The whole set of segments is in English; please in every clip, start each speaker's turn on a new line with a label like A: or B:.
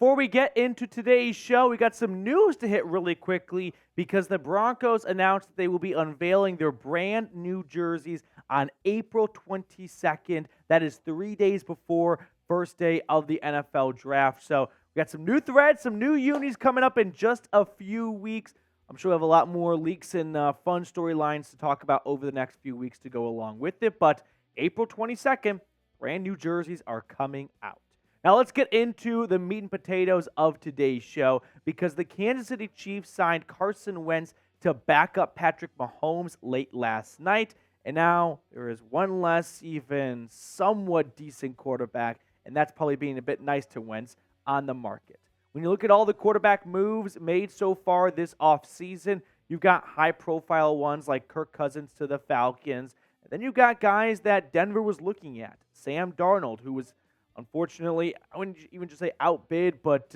A: before we get into today's show, we got some news to hit really quickly because the Broncos announced that they will be unveiling their brand new jerseys on April 22nd. That is 3 days before first day of the NFL draft. So we got some new threads, some new unis coming up in just a few weeks. I'm sure we'll have a lot more leaks and fun storylines to talk about over the next few weeks to go along with it. But April 22nd, brand new jerseys are coming out. Now let's get into the meat and potatoes of today's show because the Kansas City Chiefs signed Carson Wentz to back up Patrick Mahomes late last night. And now there is one less, even somewhat decent quarterback, and that's probably being a bit nice to Wentz, on the market. When you look at all the quarterback moves made so far this offseason, you've got high-profile ones like Kirk Cousins to the Falcons. And then you've got guys that Denver was looking at. Sam Darnold, who was unfortunately, I wouldn't even just say outbid, but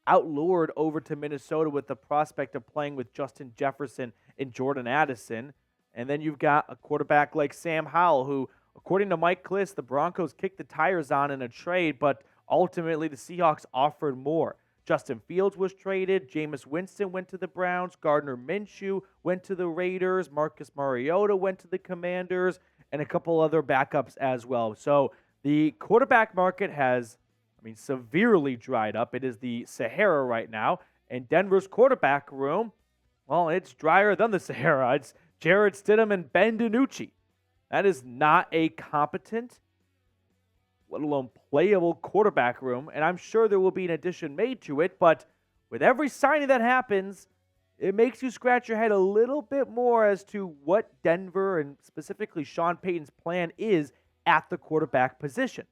A: outlured over to Minnesota with the prospect of playing with Justin Jefferson and Jordan Addison. And then you've got a quarterback like Sam Howell, who, according to Mike Klis, the Broncos kicked the tires on in a trade, but ultimately the Seahawks offered more. Justin Fields was traded. Jameis Winston went to the Browns. Gardner Minshew went to the Raiders. Marcus Mariota went to the Commanders, and a couple other backups as well. So the quarterback market has, severely dried up. It is the Sahara right now. And Denver's quarterback room, well, it's drier than the Sahara. It's Jarrett Stidham and Ben DiNucci. That is not a competent, let alone playable quarterback room. And I'm sure there will be an addition made to it. But with every signing that happens, it makes you scratch your head a little bit more as to what Denver and specifically Sean Payton's plan is at the quarterback position.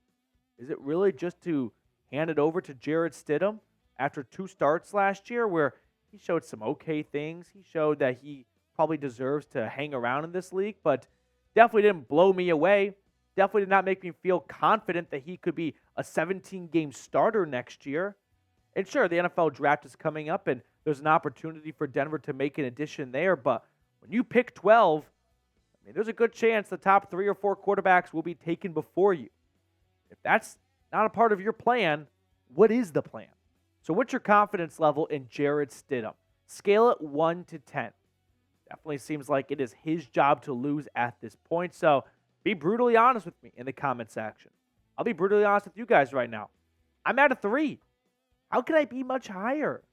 A: Is it really just to hand it over to Jarrett Stidham after 2 starts last year where he showed some okay things? He showed that he probably deserves to hang around in this league, but definitely didn't blow me away. Definitely did not make me feel confident that he could be a 17-game starter next year. And sure, the NFL draft is coming up, and there's an opportunity for Denver to make an addition there, but when you pick 12, there's a good chance the top 3 or 4 quarterbacks will be taken before you. If that's not a part of your plan, what is the plan? So what's your confidence level in Jarrett Stidham? Scale it 1 to 10. Definitely seems like it is his job to lose at this point. So be brutally honest with me in the comment section. I'll be brutally honest with you guys right now. I'm at a 3. How can I be much higher?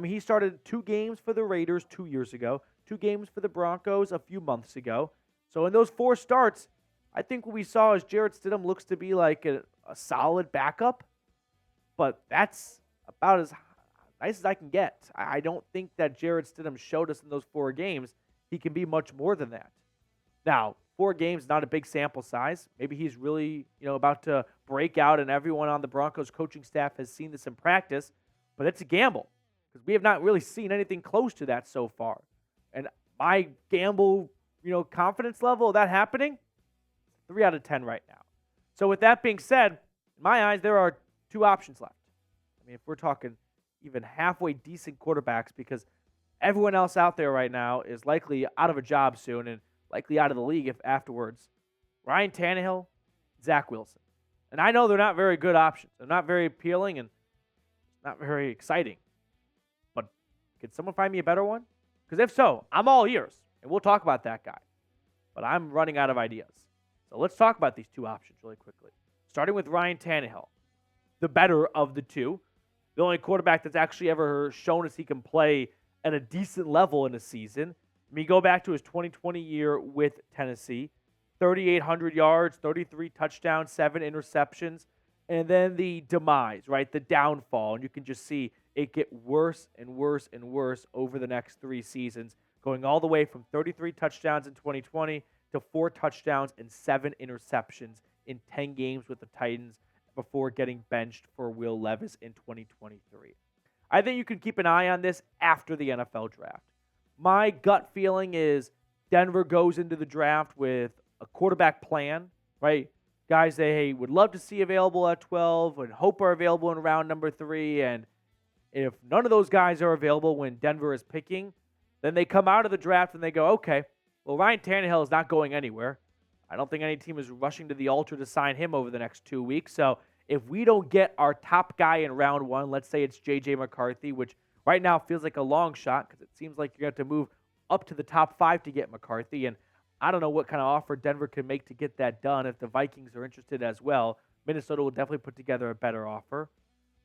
A: He started 2 games for the Raiders 2 years ago, 2 games for the Broncos a few months ago. So in those 4 starts, I think what we saw is Jarrett Stidham looks to be like a solid backup, but that's about as nice as I can get. I don't think that Jarrett Stidham showed us in those 4 games he can be much more than that. Now, 4 games, not a big sample size. Maybe he's really, about to break out and everyone on the Broncos coaching staff has seen this in practice, but it's a gamble because we have not really seen anything close to that so far. And my gamble, confidence level of that happening, 3 out of 10 right now. So with that being said, in my eyes, there are 2 options left. If we're talking even halfway decent quarterbacks, because everyone else out there right now is likely out of a job soon and likely out of the league if afterwards. Ryan Tannehill, Zach Wilson. And I know they're not very good options. They're not very appealing and not very exciting. But could someone find me a better one? Because if so, I'm all ears, and we'll talk about that guy. But I'm running out of ideas. So let's talk about these 2 options really quickly. Starting with Ryan Tannehill, the better of the 2. The only quarterback that's actually ever shown us he can play at a decent level in a season. Go back to his 2020 year with Tennessee. 3,800 yards, 33 touchdowns, 7 interceptions. And then the demise, right? The downfall. And you can just see it get worse and worse and worse over the next 3 seasons, going all the way from 33 touchdowns in 2020 to 4 touchdowns and 7 interceptions in 10 games with the Titans before getting benched for Will Levis in 2023. I think you can keep an eye on this after the NFL draft. My gut feeling is Denver goes into the draft with a quarterback plan, right? Guys they would love to see available at 12 and hope are available in round number 3. And if none of those guys are available when Denver is picking, then they come out of the draft and they go, okay, well, Ryan Tannehill is not going anywhere. I don't think any team is rushing to the altar to sign him over the next 2 weeks. So If we don't get our top guy in round one, let's say it's J.J. McCarthy, which right now feels like a long shot because it seems like you're going to have to move up to the top 5 to get McCarthy. And I don't know what kind of offer Denver can make to get that done. If the Vikings are interested as well, Minnesota will definitely put together a better offer.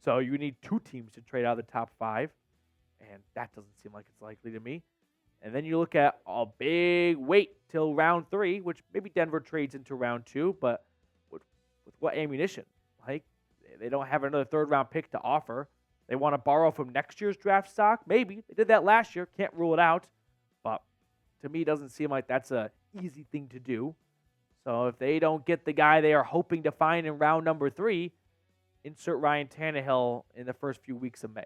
A: So you need 2 teams to trade out of the top 5, and that doesn't seem like it's likely to me. And then you look at a big wait till round 3, which maybe Denver trades into round 2, but with what ammunition? Like, they don't have another third-round pick to offer. They want to borrow from next year's draft stock? Maybe. They did that last year. Can't rule it out. But to me, it doesn't seem like that's an easy thing to do. So if they don't get the guy they are hoping to find in round number 3, insert Ryan Tannehill in the first few weeks of May.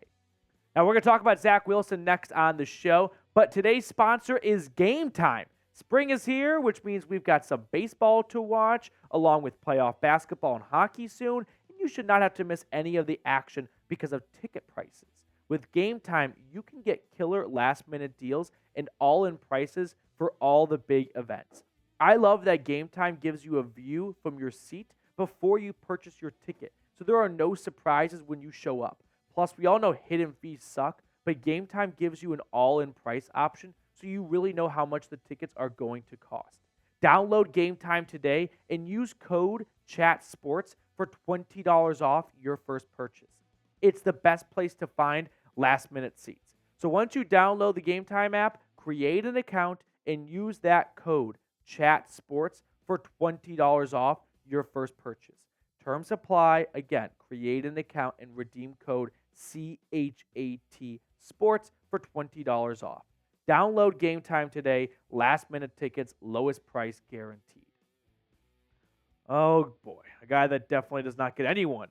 A: Now, we're going to talk about Zach Wilson next on the show, but today's sponsor is Game Time. Spring is here, which means we've got some baseball to watch, along with playoff basketball and hockey soon, and you should not have to miss any of the action because of ticket prices. With Game Time, you can get killer last-minute deals and all-in prices for all the big events. I love that Game Time gives you a view from your seat before you purchase your ticket, so there are no surprises when you show up. Plus, we all know hidden fees suck, but Game Time gives you an all-in price option, so you really know how much the tickets are going to cost. Download Game Time today and use code CHATSPORTS for $20 off your first purchase. It's the best place to find last-minute seats. So once you download the Game Time app, create an account and use that code CHATSPORTS for $20 off your first purchase. Terms apply. Again, create an account and redeem code CHAT Sports for $20 off. Download Game Time today. Last-minute tickets, lowest price guaranteed. Oh, boy. A guy that definitely does not get anyone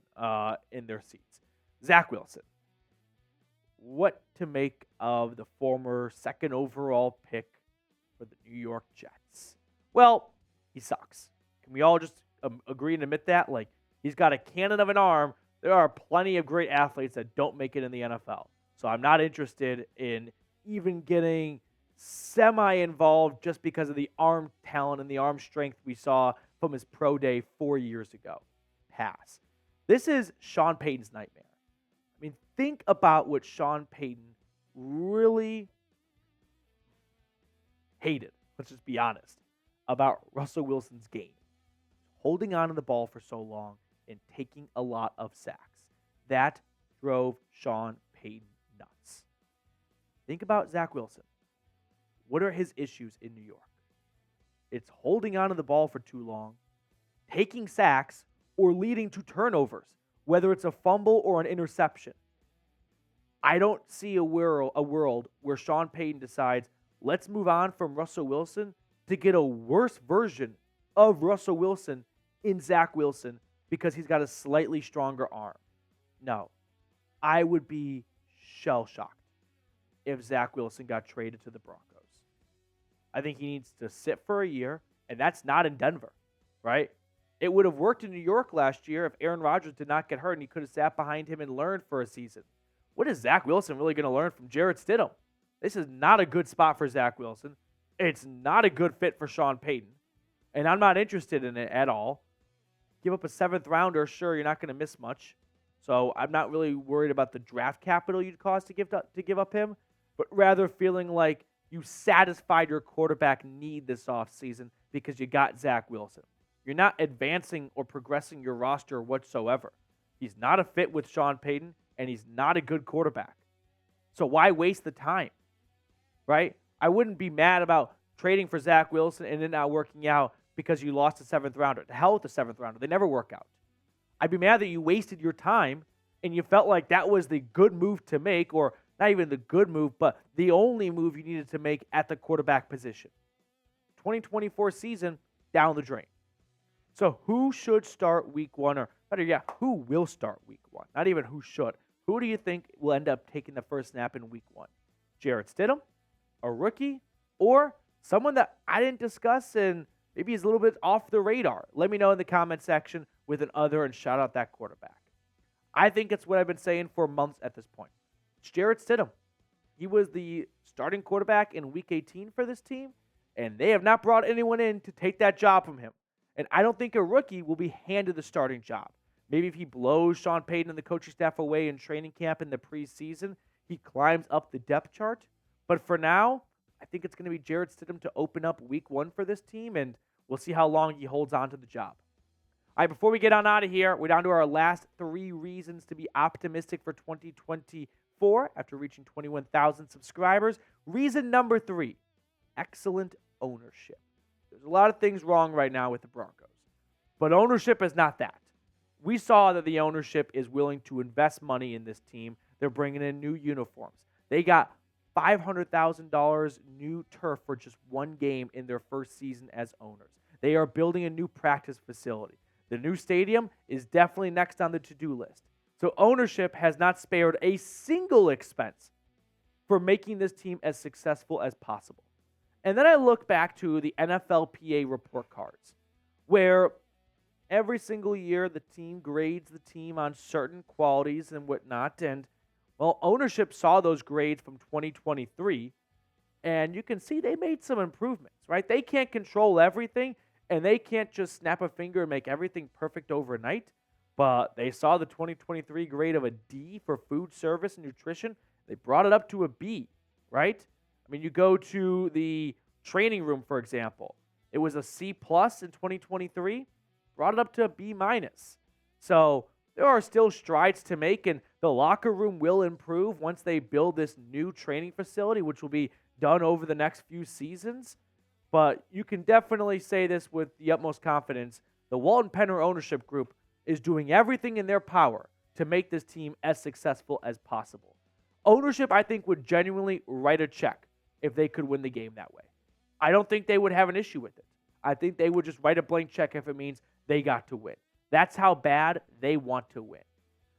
A: in their seats. Zach Wilson. What to make of the former second overall pick for the New York Jets? Well, he sucks. Can we all just agree and admit that? Like, he's got a cannon of an arm. There are plenty of great athletes that don't make it in the NFL. So I'm not interested in even getting semi-involved just because of the arm talent and the arm strength we saw from his pro day 4 years ago. Pass. This is Sean Payton's nightmare. I mean, think about what Sean Payton really hated, let's just be honest, about Russell Wilson's game. Holding on to the ball for so long and taking a lot of sacks. That drove Sean Payton nuts. Think about Zach Wilson. What are his issues in New York? It's holding on to the ball for too long, taking sacks, or leading to turnovers, whether it's a fumble or an interception. I don't see a world where Sean Payton decides, let's move on from Russell Wilson to get a worse version of Russell Wilson in Zach Wilson because he's got a slightly stronger arm. No. I would be shell-shocked if Zach Wilson got traded to the Broncos. I think he needs to sit for a year, and that's not in Denver, right? It would have worked in New York last year if Aaron Rodgers did not get hurt and he could have sat behind him and learned for a season. What is Zach Wilson really going to learn from Jarrett Stidham? This is not a good spot for Zach Wilson. It's not a good fit for Sean Payton, and I'm not interested in it at all. Give up a 7th rounder, sure, you're not going to miss much. So I'm not really worried about the draft capital you'd cost to give up him, but rather feeling like you satisfied your quarterback need this offseason because you got Zach Wilson. You're not advancing or progressing your roster whatsoever. He's not a fit with Sean Payton, and he's not a good quarterback. So why waste the time, right? I wouldn't be mad about trading for Zach Wilson and it not working out because you lost a 7th rounder. To hell with the 7th rounder. They never work out. I'd be mad that you wasted your time and you felt like that was the good move to make, or not even the good move, but the only move you needed to make at the quarterback position. 2024 season, down the drain. So who should start week 1, or better yet, who will start week 1? Not even who should. Who do you think will end up taking the first snap in week 1? Jarrett Stidham, a rookie, or someone that I didn't discuss and maybe is a little bit off the radar? Let me know in the comment section with an other and shout out that quarterback. I think it's what I've been saying for months at this point. It's Jarrett Stidham. He was the starting quarterback in week 18 for this team, and they have not brought anyone in to take that job from him. And I don't think a rookie will be handed the starting job. Maybe if he blows Sean Payton and the coaching staff away in training camp in the preseason, he climbs up the depth chart. But for now, I think it's going to be Jarrett Stidham to open up week 1 for this team, and we'll see how long he holds on to the job. All right, before we get on out of here, we're down to our last 3 reasons to be optimistic for 2024 after reaching 21,000 subscribers. Reason number 3, excellent ownership. There's a lot of things wrong right now with the Broncos, but ownership is not that. We saw that the ownership is willing to invest money in this team. They're bringing in new uniforms. They got $500,000 new turf for just 1 game in their first season as owners. They are building a new practice facility. The new stadium is definitely next on the to-do list. So ownership has not spared a single expense for making this team as successful as possible. And then I look back to the NFLPA report cards, where every single year the team grades the team on certain qualities and whatnot. And, well, ownership saw those grades from 2023, and you can see they made some improvements, right? They can't control everything, and they can't just snap a finger and make everything perfect overnight. But they saw the 2023 grade of a D for food service and nutrition. They brought it up to a B, right? I mean, you go to the training room, for example. It was a C plus in 2023, brought it up to a B minus. So there are still strides to make, and the locker room will improve once they build this new training facility, which will be done over the next few seasons. But you can definitely say this with the utmost confidence. The Walton Penner ownership group is doing everything in their power to make this team as successful as possible. Ownership, I think, would genuinely write a check if they could win the game that way. I don't think they would have an issue with it. I think they would just write a blank check if it means they got to win. That's how bad they want to win.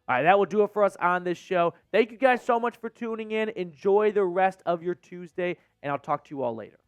A: All right, that will do it for us on this show. Thank you guys so much for tuning in. Enjoy the rest of your Tuesday, and I'll talk to you all later.